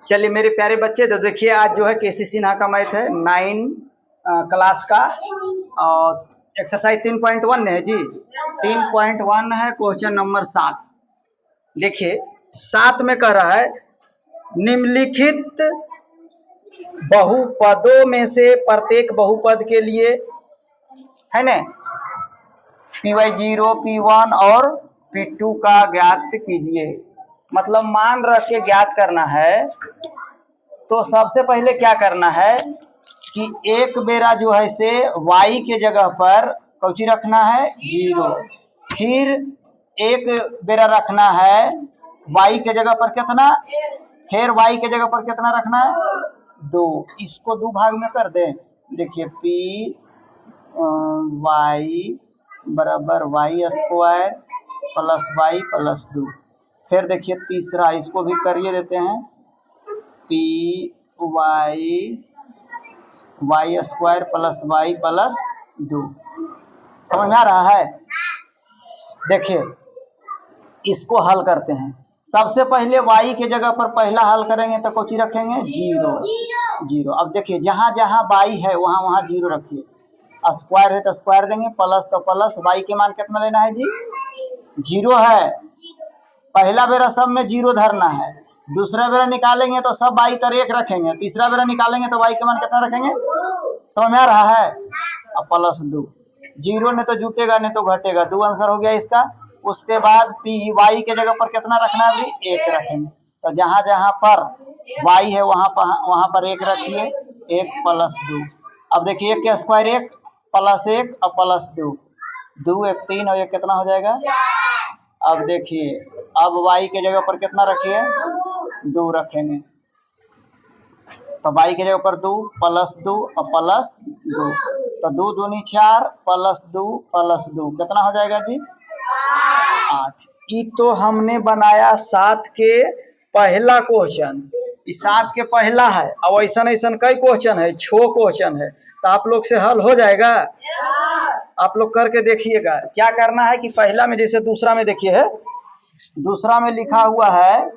चलिए मेरे प्यारे बच्चे, तो देखिए आज जो है केसी सिन्हा का मैथ है 9 क्लास का और एक्सरसाइज 3.1 है जी। 3.1 है, क्वेश्चन नंबर 7। देखिए 7 में कह रहा है निम्नलिखित बहुपदों में से प्रत्येक बहुपद के लिए है ना Py0, P1 और P2 का ज्ञात कीजिए। मतलब मान रख के ज्ञात करना है। तो सबसे पहले क्या करना है कि एक बेरा जो है से y के जगह पर कौची रखना है 0, फिर एक बेरा रखना है y के जगह पर कितना, फिर y के जगह पर कितना रखना है 2। इसको 2 भाग में कर दे। देखिए y बराबर y square plus y plus 2। फिर देखिए तीसरा, इसको भी करिए देते हैं Py y square plus y plus 2। समझ में आ रहा है? देखिए इसको हल करते हैं। सबसे पहले y के जगह पर पहला हल करेंगे तो कौची रखेंगे 0। अब देखिए जहाँ जहाँ y है वहाँ वहाँ 0 रखिए। स्क्वायर है तो स्क्वायर देंगे, प्लस तो प्लस। y के मान कितना लेना है जी 0 है। पहला बेरा सब में 0 धरना है। दूसरा बेरा निकालेंगे तो सब y तर 1 रखेंगे। तीसरा बेरा निकालेंगे तो y के मान कितना रखेंगे, समझ में आ रहा है? अब प्लस 2। 0 नहीं तो जुटेगा नहीं तो घटेगा, 2 आंसर हो गया इसका। उसके बाद y के जगह पर कितना रखना है, 1 रखेंगे। तो जहाँ जहाँ पर y है वहाँ पर 1 रखिए, 1 प्लस 2। अब देखिए 1 के स्क्वायर 1 प्लस 1 और प्लस 2, 2 1 3 और 1 कितना हो जाएगा। अब देखिए अब y के जगह पर कितना रखिए 2 रखेंगे। तो y के जगह पर 2 प्लस 2 और प्लस 2, तो 2 दूनी 4 प्लस 2 प्लस 2 कितना हो जाएगा जी 8। ये तो हमने बनाया 7 के पहला क्वेश्चन। इस 7 के पहला है। अब ऐसा कई क्वेश्चन है, 6 क्वेश्चन है। तो आप लोग से हल हो जाएगा। आप लोग करके देखिएगा। क्या करना है कि पहला में जैसे दूसरा में देखिए है, दूसरा में लिखा हुआ है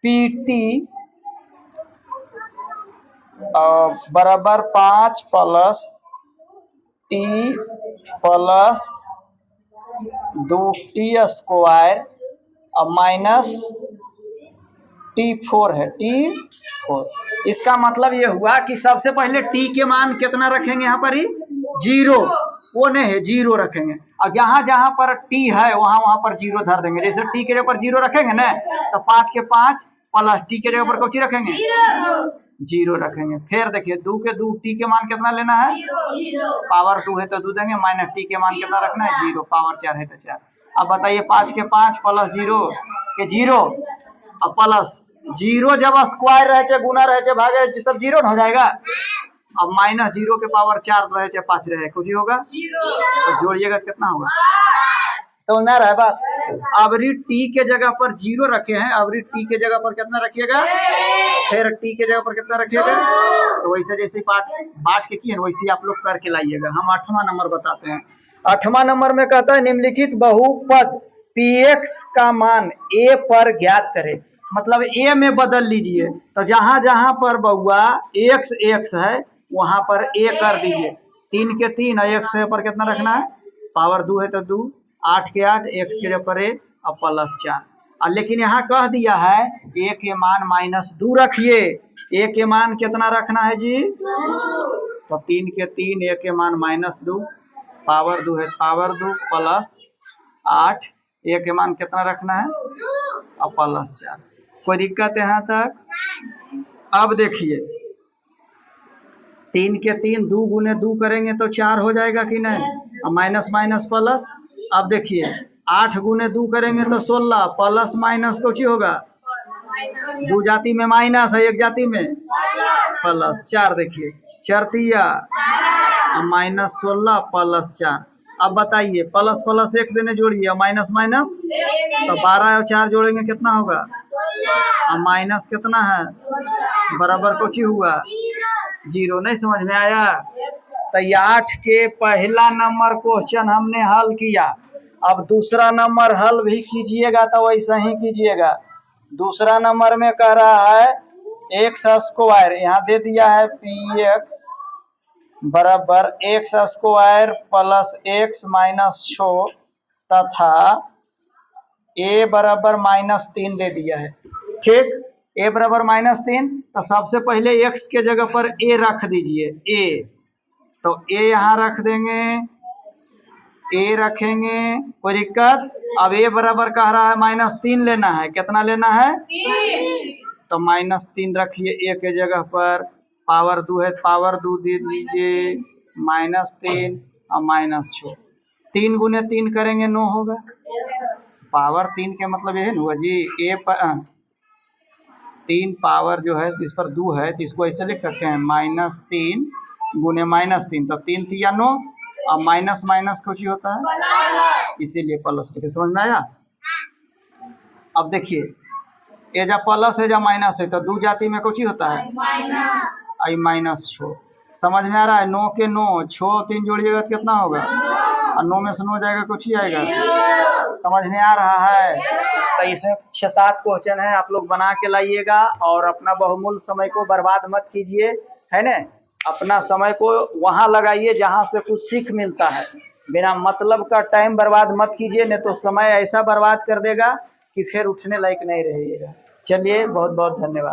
PT बराबर 5 plus T plus 2T square अब माइनस T4 है, T4। इसका मतलब ये हुआ कि सबसे पहले T के मान कितना रखेंगे, यहाँ पर ही 0, वो नहीं है 0 रखेंगे। और जहाँ जहाँ पर T है वहाँ वहाँ पर 0 धर देंगे। जैसे T के जगह पर 0 रखेंगे ना, तो 5 के 5 प्लस T के जगह पर कौची रखेंगे 0 रखेंगे। फिर देखिए 2 के 2 T के मान कितना लेना है, पावर 2 है तो 2 देंगे, माइनस T के मान कितना रखना है 0, पावर 4 है तो 4। अब बताइए 5 के 5 प्लस 0 के 0 और प्लस 0 जब स्क्वायर रहे चाहे गुना रहे चाहे भागे रहे सब 0 हो जाएगा। अब माइनस 0 के पावर 4 रहे चाहे 5 रहे कुछ ही होगा, तो जोड़िएगा कितना होगा। समझ में आ रहा है बात? अबरी T के जगह पर 0 रखे हैं, अबरी T के जगह पर कितना रखिएगा, फिर T के जगह पर कितना रखिएगा। तो वैसे जैसे बांट के किए वैसे आप लोग करके लाइएगा। हम 8वां नंबर बताते हैं। 8वां नंबर में कहता है निम्नलिखित बहुपद Px का मान A पर ज्ञात करें। मतलब A में बदल लीजिए। तो जहाँ जहाँ पर बहुआ x है वहाँ पर A कर दीजिए। 3 के 3 और x पर कितना रखना है, पावर 2 है तो 2, 8 के 8 x के जगह पर A और प्लस 4। लेकिन यहाँ कह दिया है A के मान -2 रखिए। A के मान कितना रखना है जी, तो 3 के 3 A के मान -2, पावर 2 है पावर 2 प्लस 8, A के मान कितना रखना है और प्लस 4। कोई दिक्कत है यहाँ तक? अब देखिए 3 के 3 2 गुने 2 करेंगे तो 4 हो जाएगा कि नहीं, और माइनस माइनस प्लस। अब देखिए 8 गुने 2 करेंगे तो 16, प्लस माइनस कुछ ही होगा, 2 जाति में माइनस है, 1 जाति में प्लस। 4 देखिए 4 तिया माइनस 16 प्लस 4। अब बताइए प्लस प्लस 1 देने जोड़िए, माइनस माइनस तो 12 और 4 जोड़ेंगे कितना होगा, और माइनस कितना है बराबर कुछ ही हुआ 0। नहीं समझ में आया? तो 8 के पहला नंबर क्वेश्चन हमने हल किया। अब दूसरा नंबर हल भी कीजिएगा तो वैसा ही कीजिएगा। दूसरा नंबर में कह रहा है एक्स स्क्वायर, यहाँ दे दिया है पी एक्स बराबर x square plus x minus 6 तथा ए बराबर -3 दे दिया है। ठीक, ए बराबर -3, तो सबसे पहले एक्स के जगह पर ए रख दीजिए, ए, तो ए यहाँ रख देंगे, ए रखेंगे, कोई दिक्कत। अब ए बराबर कह रहा है -3 लेना है, कितना लेना है? 3। तो -3 रखिए ए के जगह पर, पावर 2 है, पावर 2 दे दीजिए, -3 और -6, 3 गुने 3 करेंगे 9 होगा। पावर 3 के मतलब ये है ना जी, ए पर 3 पावर जो है इस पर 2 है, तो इसको ऐसे लिख सकते हैं -3 गुने -3, तो 3 3 9 और माइनस माइनस कुछ ही होता है, इसीलिए प्लस लिखे। समझ में आया? अब देखिए, ए जा प्लस है जा माइनस है, तो 2 जाति में कुछ ही होता है आई -6। समझ में आ रहा है? 9 के 9, 6 3 जोड़िएगा तो कितना होगा? और 9 में से 9 जाएगा, कुछ ही आएगा। समझ में आ रहा है? तो इसमें 6-7 क्वेश्चन है, आप लोग बना के लाइएगा और अपना बहुमूल्य समय को बर्बाद मत कीजिए, है ना। अपना समय को वहाँ लगाइए जहाँ से कुछ सीख मिलता है, बिना मतलब का टाइम बर्बाद मत कीजिए, नहीं तो समय ऐसा बर्बाद कर देगा कि फिर उठने लायक नहीं रहिएगा। चलिए, बहुत बहुत धन्यवाद।